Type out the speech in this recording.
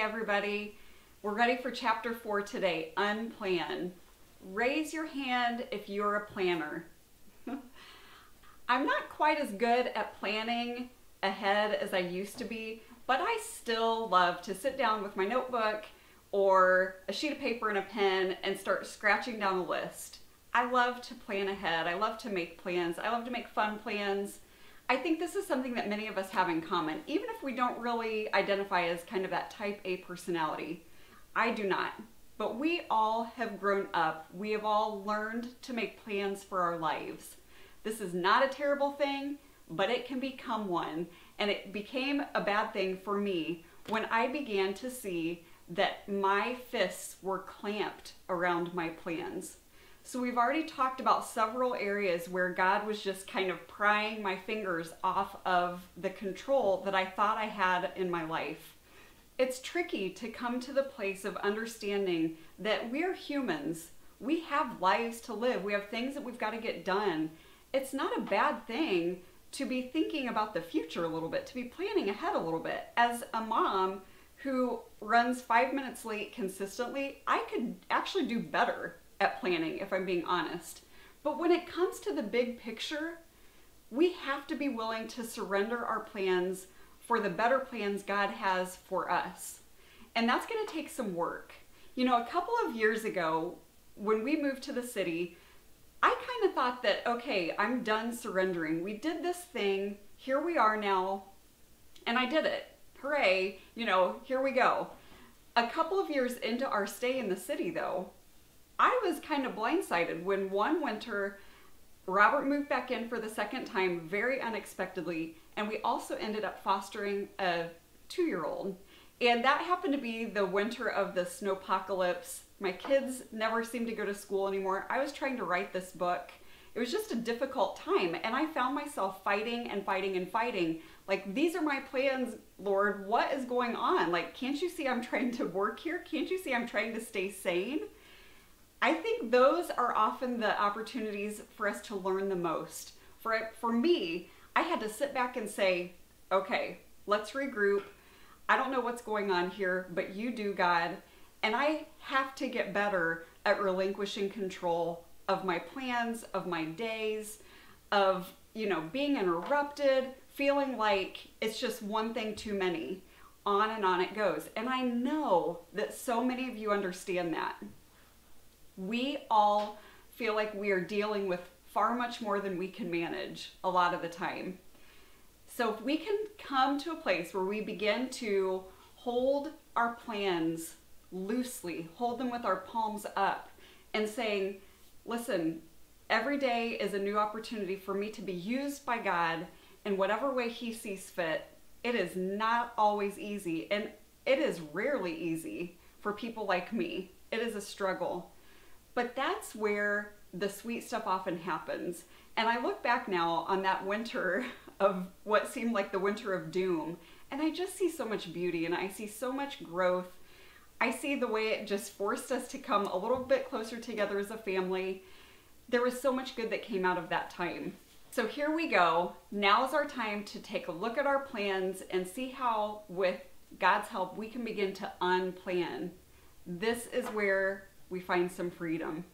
everybody. We're ready for chapter 4 today, Unplanned. Raise your hand if you're a planner. I'm not quite as good at planning ahead as I used to be, but I still love to sit down with my notebook or a sheet of paper and a pen and start scratching down a list. I love to plan ahead. I love to make plans. I love to make fun plans. I think this is something that many of us have in common, even if we don't really identify as kind of that type A personality. I do not. But we all have grown up. We have all learned to make plans for our lives. This is not a terrible thing, but it can become one. And it became a bad thing for me when I began to see that my fists were clamped around my plans. So we've already talked about several areas where God was just kind of prying my fingers off of the control that I thought I had in my life. It's tricky to come to the place of understanding that we're humans. We have lives to live. We have things that we've got to get done. It's not a bad thing to be thinking about the future a little bit, to be planning ahead a little bit. As a mom who runs 5 minutes late consistently, I could actually do better at planning, if I'm being honest. But when it comes to the big picture, we have to be willing to surrender our plans for the better plans God has for us. And that's going to take some work. You know, a couple of years ago, when we moved to the city, I kind of thought that, okay, I'm done surrendering. We did this thing, here we are now, and I did it. Hooray, you know, here we go. A couple of years into our stay in the city, though, I was kind of blindsided when one winter Robert moved back in for the second time very unexpectedly, and we also ended up fostering a 2-year-old. And that happened to be the winter of the snowpocalypse. My kids never seemed to go to school anymore. I was trying to write this book. It was just a difficult time, and I found myself fighting and fighting and fighting. Like, these are my plans, Lord. What is going on? Like, can't you see I'm trying to work here? Can't you see I'm trying to stay sane? I think those are often the opportunities for us to learn the most. For me, I had to sit back and say, okay, let's regroup. I don't know what's going on here, but you do, God. And I have to get better at relinquishing control of my plans, of my days, of, you know, being interrupted, feeling like it's just one thing too many. On and on it goes. And I know that so many of you understand that. We all feel like we are dealing with far much more than we can manage a lot of the time. So if we can come to a place where we begin to hold our plans loosely, hold them with our palms up and saying, listen, every day is a new opportunity for me to be used by God in whatever way He sees fit. It is not always easy, and it is rarely easy for people like me. It is a struggle. But that's where the sweet stuff often happens. And I look back now on that winter of what seemed like the winter of doom, and I just see so much beauty, and I see so much growth. I see the way it just forced us to come a little bit closer together as a family. There was so much good that came out of that time. So here we go. Now is our time to take a look at our plans and see how, with God's help, we can begin to unplan. This is where we find some freedom.